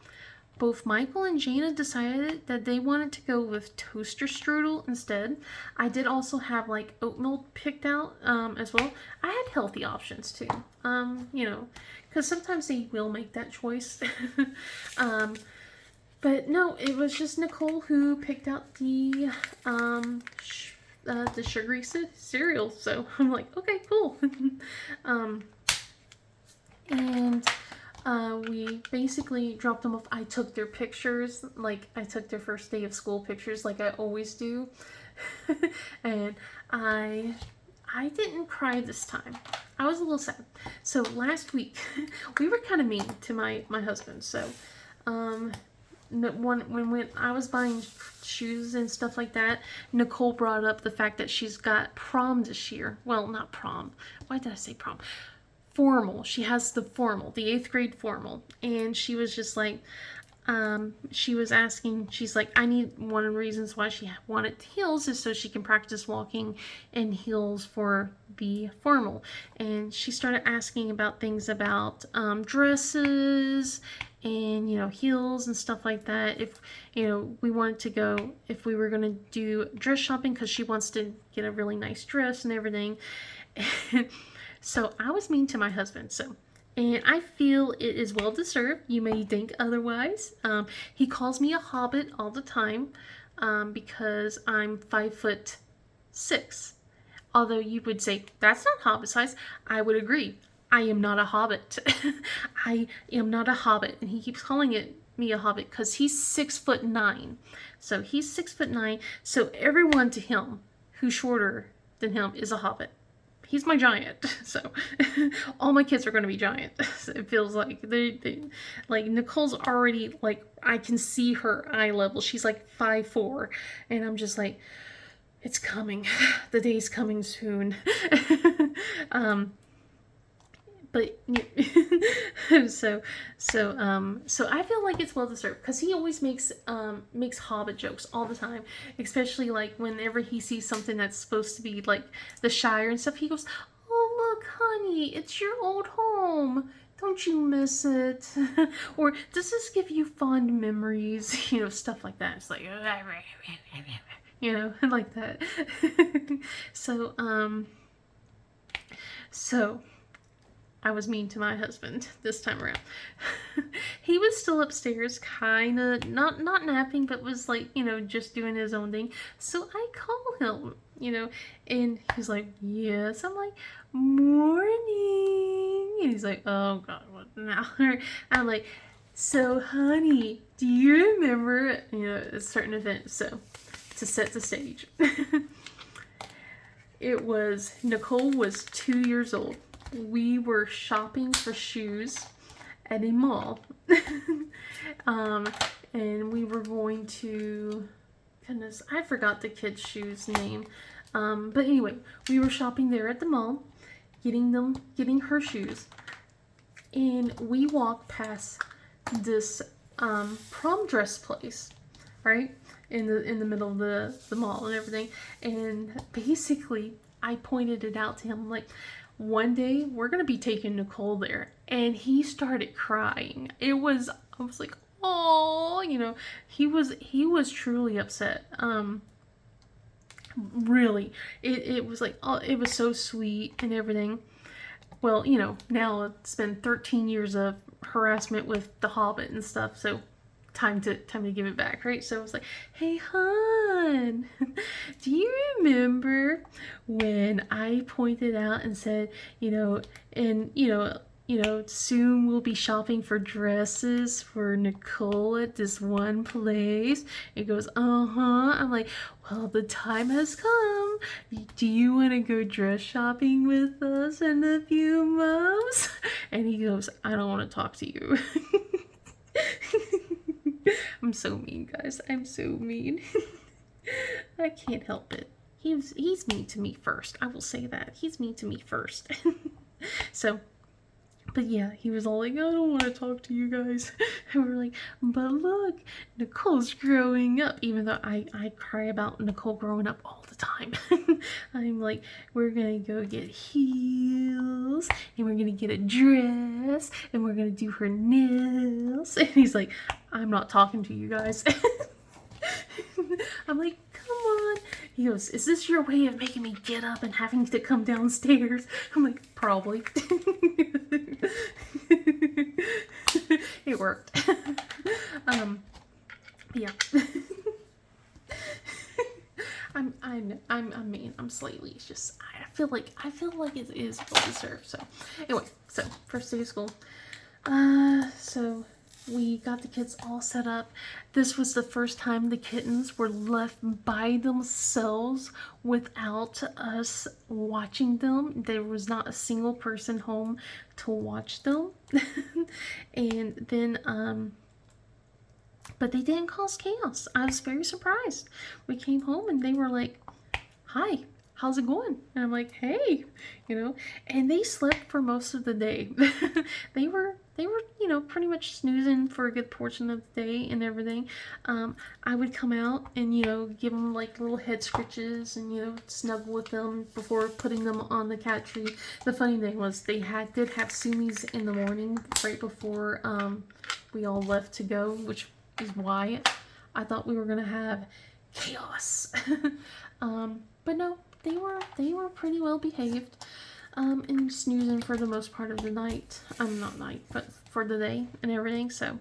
Both Michael and Jana decided that they wanted to go with toaster strudel instead. I did also have like oatmeal picked out as well. I had healthy options too, you know, because sometimes they will make that choice. But no, it was just Nicole who picked out the sugary cereal. So I'm like, okay, cool. And we basically dropped them off. I took their pictures, like I took their first day of school pictures like I always do. And I didn't cry this time. I was a little sad. So last week, we were kind of mean to my husband. So when I was buying shoes and stuff like that, Nicole brought up the fact that she's got prom this year. Well, not prom. Why did I say prom? Formal. She has the formal, the 8th grade formal. And she was just like, she was asking, she's like, I need, one of the reasons why she wanted heels is so she can practice walking in heels for the formal. And she started asking about things about dresses and, you know, heels and stuff like that. If, you know, we wanted to go, if we were going to do dress shopping, because she wants to get a really nice dress and everything. So I was mean to my husband. And I feel it is well deserved. You may think otherwise. He calls me a hobbit all the time because I'm 5'6". Although you would say that's not hobbit size, I would agree. I am not a hobbit. I am not a hobbit, and he keeps calling me a hobbit because he's 6'9". So he's 6'9". So everyone to him who's shorter than him is a hobbit. He's my giant, so all my kids are going to be giant. So it feels like they like Nicole's already like, I can see her eye level. She's like 5'4", and I'm just like, it's coming. The day's coming soon. But so I feel like it's well deserved because he always makes Hobbit jokes all the time, especially like whenever he sees something that's supposed to be like the Shire and stuff. He goes, "Oh look, honey, it's your old home. Don't you miss it?" Or does this give you fond memories? You know, stuff like that. It's like, you know, like that. So I was mean to my husband this time around. He was still upstairs, kind of not napping, but was like, you know, just doing his own thing. So I call him, you know, and he's like, yes. I'm like, morning. And he's like, oh God, what now? I'm like, so honey, do you remember, you know, a certain event? So to set the stage, Nicole was 2 years old. We were shopping for shoes at a mall. And we were going to, goodness, I forgot the kid's shoes name. But anyway, we were shopping there at the mall, getting her shoes. And we walked past this prom dress place, right? in the middle of the mall and everything. And basically, I pointed it out to him. I'm like, one day we're gonna be taking Nicole there, and he started crying. I was like, oh, he was truly upset. Really, it was like, oh, it was so sweet and everything. Well, now it's been 13 years of harassment with the Hobbit and stuff, so time to give it back, right? So it was like, hey, hon, do you remember when I pointed out and said, and soon we'll be shopping for dresses for Nicole at this one place. It goes, uh-huh. I'm like, well, the time has come. Do you want to go dress shopping with us in a few months? And he goes, I don't want to talk to you. I'm so mean, guys. I'm so mean. I can't help it. He's mean to me first. I will say that. He's mean to me first. So, but yeah, he was all like, I don't want to talk to you guys. And we're like, but look, Nicole's growing up. Even though I cry about Nicole growing up all the time. I'm like, we're going to go get heels. And we're going to get a dress. And we're going to do her nails. And he's like, I'm not talking to you guys. I'm like, come on. He goes, is this your way of making me get up and having to come downstairs? I'm like, probably. It worked. Yeah. I'm mean. I'm slightly. It's just I feel like it is well deserved. So anyway, so first day of school. So we got the kids all set up. This was the first time the kittens were left by themselves without us watching them. There was not a single person home to watch them. And then, but they didn't cause chaos. I was very surprised. We came home and they were like, hi, how's it going? And I'm like, hey, and they slept for most of the day. They were, pretty much snoozing for a good portion of the day and everything. I would come out and, give them like little head scratches and, snuggle with them before putting them on the cat tree. The funny thing was they did have Sumies in the morning right before we all left to go, which is why I thought we were going to have chaos. But no, they were pretty well behaved. And snoozing for the most part of the night. Not night, but for the day and everything. So,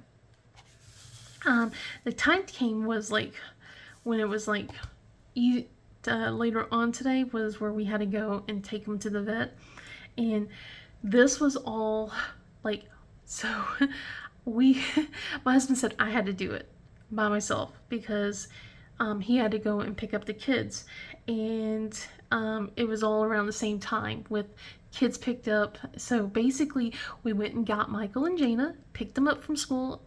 the time came was like when it was like later on today was where we had to go and take them to the vet, and this was all like so. My husband said I had to do it by myself because he had to go and pick up the kids, and it was all around the same time with kids picked up. So basically we went and got Michael and Jana, picked them up from school,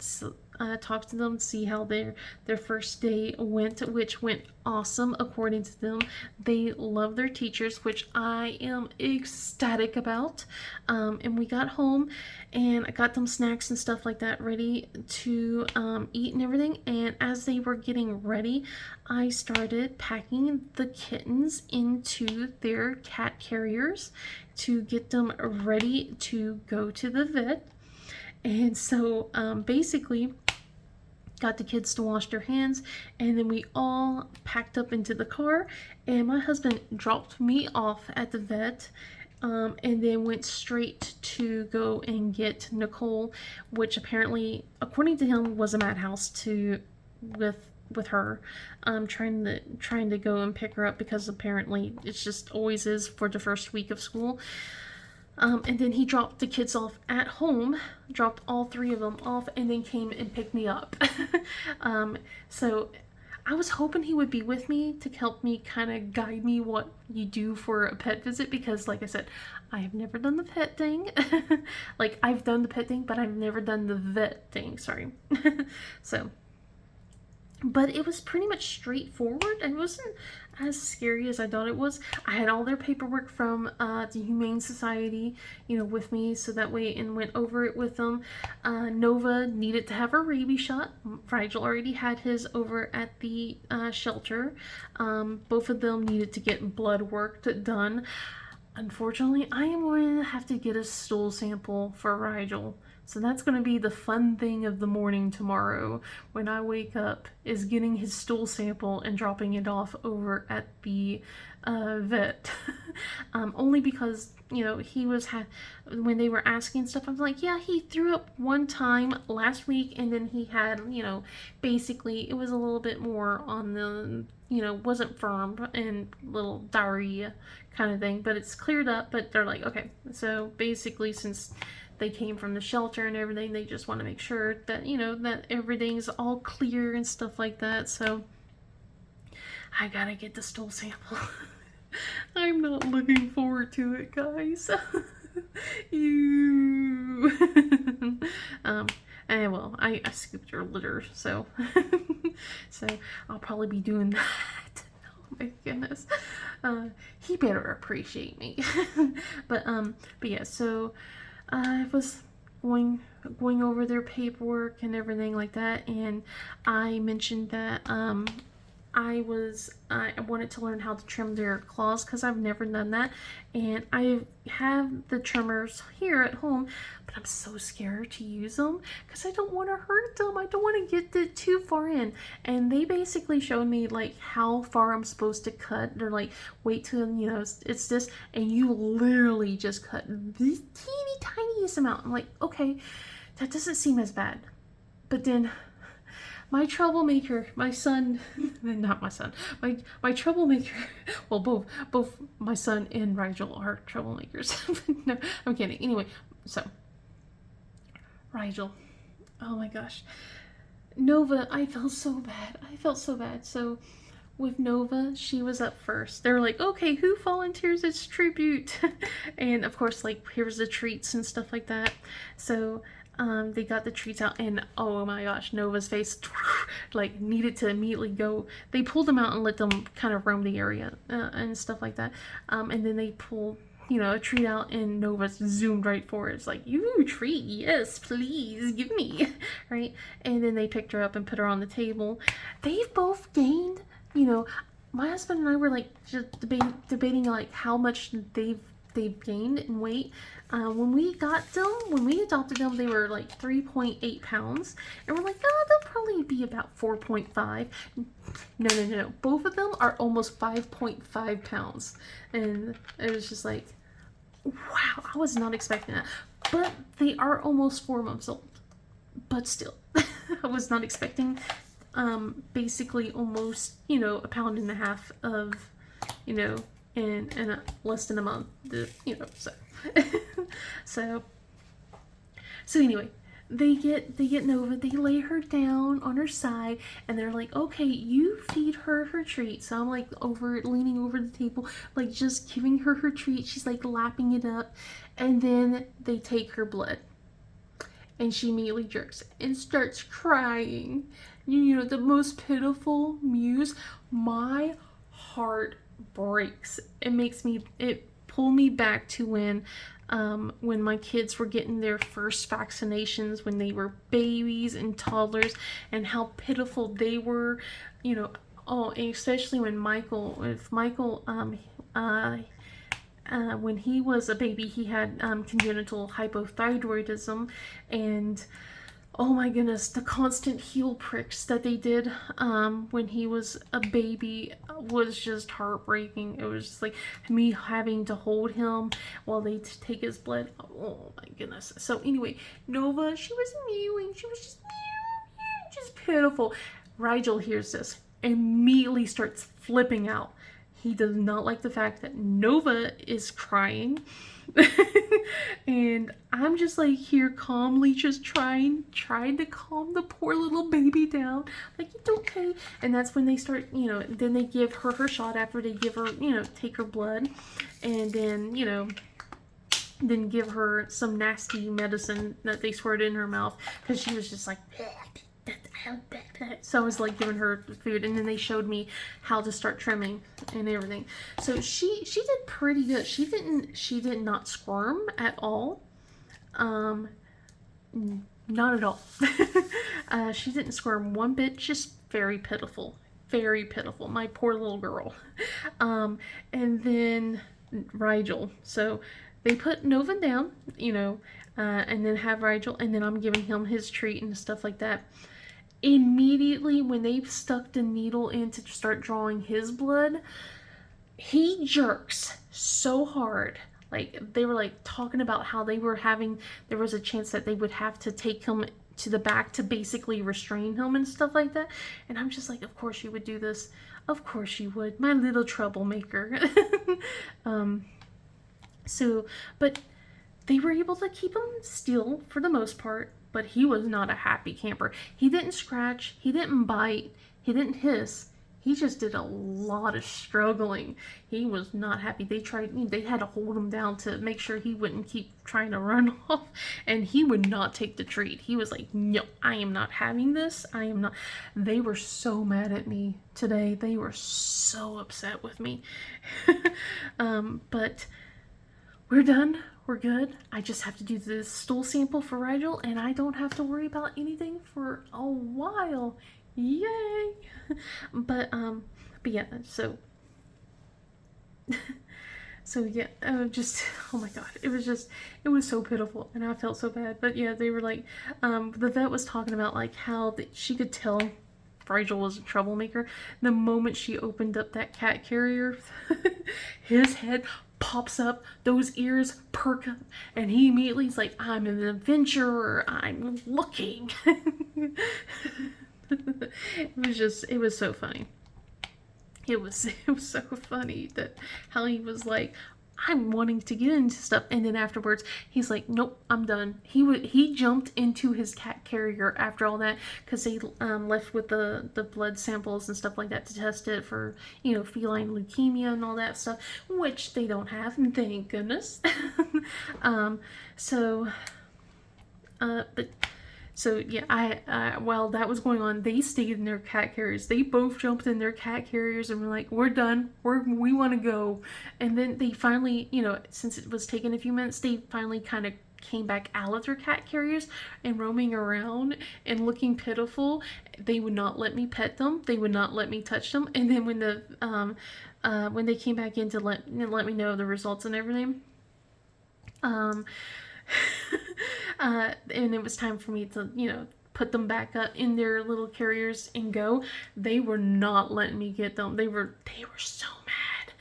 talked to them, see how their first day went, which went awesome according to them. They love their teachers, which I am ecstatic about. And we got home and I got them snacks and stuff like that ready to eat and everything. And as they were getting ready, I started packing the kittens into their cat carriers to get them ready to go to the vet. And so basically got the kids to wash their hands, and then we all packed up into the car, and my husband dropped me off at the vet, and then went straight to go and get Nicole, which apparently, according to him, was a madhouse with her, trying to go and pick her up, because apparently it just always is for the first week of school. And then he dropped the kids off at home, dropped all three of them off, and then came and picked me up. So I was hoping he would be with me to help me kind of guide me what you do for a pet visit, because like I said, I have never done the pet thing. Like, I've done the pet thing, but I've never done the vet thing, sorry. So but it was pretty much straightforward. It wasn't as scary as I thought it was. I had all their paperwork from the Humane Society, with me, so that way, and went over it with them. Nova needed to have her rabies shot. Rigel already had his over at the shelter. Both of them needed to get blood work done. Unfortunately, I am going to have to get a stool sample for Rigel. So that's going to be the fun thing of the morning tomorrow when I wake up, is getting his stool sample and dropping it off over at the vet. Only because, he was, when they were asking stuff, I was like, yeah, he threw up one time last week, and then he had, basically it was a little bit more on the, wasn't firm and little diarrhea kind of thing, but it's cleared up. But they're like, okay, so basically, since they came from the shelter and everything, they just want to make sure that, that everything's all clear and stuff like that. So I gotta get the stool sample. I'm not looking forward to it, guys. You. And well, I scooped her litter, so so I'll probably be doing that. Oh my goodness. He better appreciate me. but yeah, so I was going over their paperwork and everything like that, and I mentioned that I wanted to learn how to trim their claws, because I've never done that, and I have the trimmers here at home, but I'm so scared to use them because I don't want to hurt them. I don't want to get it too far in. And they basically showed me like how far I'm supposed to cut. They're like, wait till it's this, and you literally just cut the teeny tiniest amount. I'm like, okay, that doesn't seem as bad. But then my troublemaker, my son, not my son, my troublemaker, well, both my son and Rigel are troublemakers. No, I'm kidding. Anyway, so Rigel, oh my gosh, Nova, I felt so bad. So with Nova, she was up first. They were like, okay, who volunteers as tribute? And of course, like, here's the treats and stuff like that. So they got the treats out, and oh my gosh, Nova's face like needed to immediately go. They pulled them out and let them kind of roam the area and stuff like that. And then they pulled a treat out, and Nova zoomed right for it. It's like, you treat, yes, please, give me, right? And then they picked her up and put her on the table. They've both gained, my husband and I were like just debating like how much they've gained in weight. When we adopted them, they were like 3.8 pounds, and we're like, oh, they'll probably be about 4.5. No. Both of them are almost 5.5 pounds, and it was just like, wow, I was not expecting that. But they are almost 4 months old. But still, I was not expecting basically almost, a pound and a half of, in less than a month, so. so anyway, they get Nova, they lay her down on her side, and they're like, okay, you feed her treat. So I'm like leaning over the table, like just giving her treat. She's like lapping it up, and then they take her blood, and she immediately jerks and starts crying. The most pitiful muse. My heart breaks. It pulled me back to when my kids were getting their first vaccinations, when they were babies and toddlers, and how pitiful they were. And especially when Michael, when he was a baby, he had congenital hypothyroidism, and oh my goodness, the constant heel pricks that they did when he was a baby was just heartbreaking. It was just like me having to hold him while they take his blood. Oh my goodness. So anyway, Nova, she was mewing. She was just mewing, just pitiful. Rigel hears this, immediately starts flipping out. He does not like the fact that Nova is crying. And I'm just like here calmly just trying to calm the poor little baby down. Like, it's okay. And that's when they start, then they give her shot after they give her, take her blood. And then, then give her some nasty medicine that they squirt in her mouth, because she was just like, So I was like giving her food, and then they showed me how to start trimming and everything. So she did pretty good. She did not squirm at all. Um, Not at all. She didn't squirm one bit. Just very pitiful, very pitiful. My poor little girl. And then Rigel. So they put Nova down, and then have Rigel, and then I'm giving him his treat and stuff like that. Immediately when they stuck the needle in to start drawing his blood, he jerks so hard. Like, they were like talking about how there was a chance that they would have to take him to the back to basically restrain him and stuff like that. And I'm just like, of course you would do this. Of course you would. My little troublemaker. But they were able to keep him still for the most part, but he was not a happy camper. He didn't scratch, he didn't bite, he didn't hiss. He just did a lot of struggling. He was not happy. They had to hold him down to make sure he wouldn't keep trying to run off, and he would not take the treat. He was like, no, I am not having this. I am not. They were so mad at me today. They were so upset with me. But we're done. We're good. I just have to do the stool sample for Rigel, and I don't have to worry about anything for a while. Yay! But yeah, so yeah, just, oh my god, it was so pitiful, and I felt so bad. But yeah, they were like, the vet was talking about like how she could tell Rigel was a troublemaker the moment she opened up that cat carrier. His head pops up, those ears perk up, and he immediately is like, I'm an adventurer, I'm looking. It was so funny. It was so funny that how he was like, I'm wanting to get into stuff, and then afterwards he's like, nope, I'm done. He jumped into his cat carrier after all that, because they left with the blood samples and stuff like that to test it for feline leukemia and all that stuff, which they don't have, thank goodness. So but so yeah, while that was going on, they stayed in their cat carriers. They both jumped in their cat carriers and were like, we're done. We want to go. And then they finally, since it was taking a few minutes, they finally kind of came back out of their cat carriers and roaming around and looking pitiful. They would not let me pet them. They would not let me touch them. And then when they came back in to let me know the results and everything, and it was time for me to, put them back up in their little carriers and go. They were not letting me get them. They were so mad.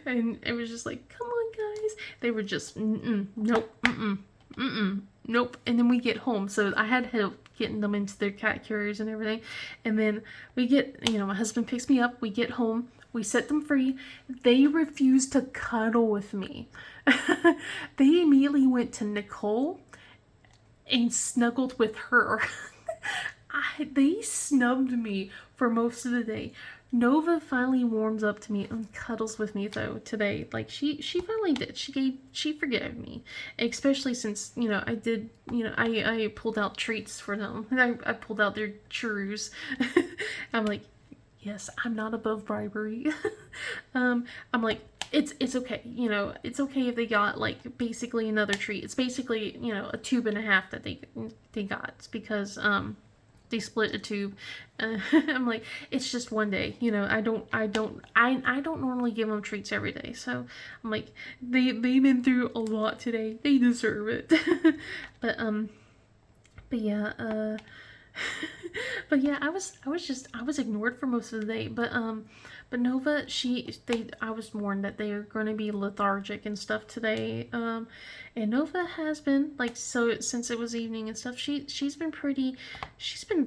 And it was just like, come on, guys. They were just, nope, nope. And then we get home. So I had help getting them into their cat carriers and everything. And then we get, my husband picks me up. We get home. We set them free. They refused to cuddle with me. They immediately went to Nicole and snuggled with her. They snubbed me for most of the day. Nova finally warms up to me and cuddles with me though today. Like she finally did. She forgave me, especially since I did I pulled out treats for them. I pulled out their churros. I'm like, yes, I'm not above bribery. I'm like, it's okay, it's okay if they got like basically another treat. It's basically a tube and a half that they got because they split a tube. I'm like, it's just one day, I don't normally give them treats every day, so I'm like, they've been through a lot today. They deserve it. but yeah. But yeah, I was ignored for most of the day. But Nova, I was warned that they are going to be lethargic and stuff today. And Nova has been like, so since it was evening and stuff, she's been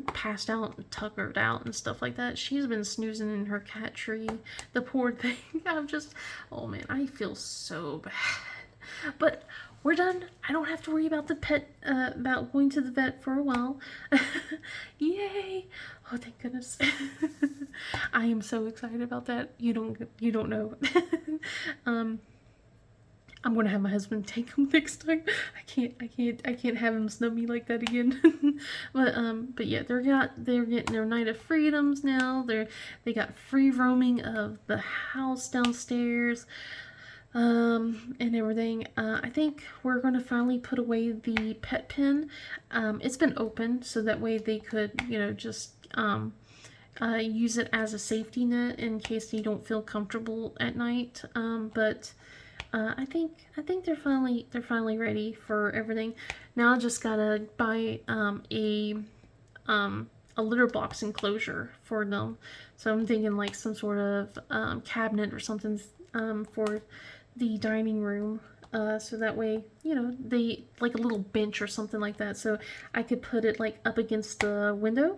passed out and tuckered out and stuff like that. She's been snoozing in her cat tree. The poor thing. Oh man, I feel so bad. But we're done. I don't have to worry about about going to the vet for a while. Yay! Oh, thank goodness. I am so excited about that. You don't know. I'm gonna have my husband take them next time. I can't have him snub me like that again. But yeah, they're getting their night of freedoms now. They got free roaming of the house downstairs, and everything. I think we're gonna finally put away the pet pen. It's been open so that way they could, just use it as a safety net in case you don't feel comfortable at night. But I think they're finally ready for everything. Now I just gotta buy a litter box enclosure for them. So I'm thinking like some sort of cabinet or something for the dining room. So that way, they like a little bench or something like that. So I could put it like up against the window,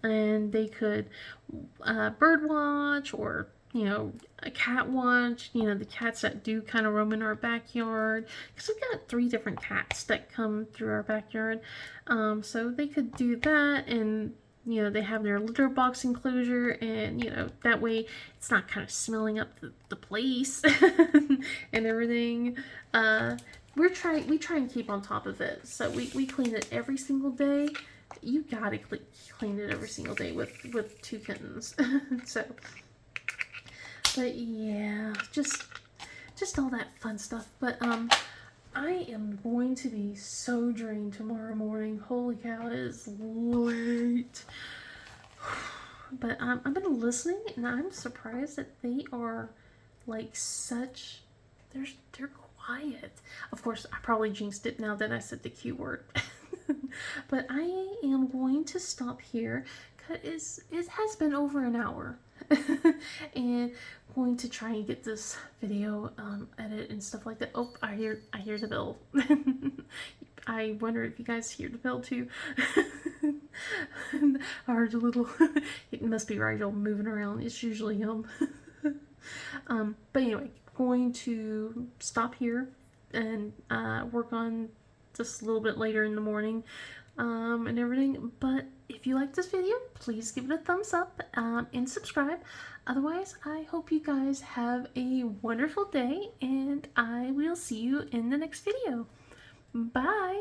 and they could bird watch or a cat watch. The cats that do kind of roam in our backyard, because we've got 3 different cats that come through our backyard. So they could do that, and they have their litter box enclosure, and that way it's not kind of smelling up the place and everything. We try and keep on top of it, so we clean it every single day. You gotta clean it every single day with 2 kittens. So, but yeah, just all that fun stuff. But I am going to be so drained tomorrow morning. Holy cow, it is late. But I've been listening, and I'm surprised that they are like such. They're quiet. Of course, I probably jinxed it now that I said the Q word. But I am going to stop here because it has been over an hour. And going to try and get this video edited and stuff like that. Oh, I hear the bell. I wonder if you guys hear the bell too. I heard a little. It must be Rigel moving around. It's usually him. But anyway, going to stop here and work on just a little bit later in the morning and everything. But if you like this video, please give it a thumbs up and subscribe. Otherwise, I hope you guys have a wonderful day, and I will see you in the next video. Bye!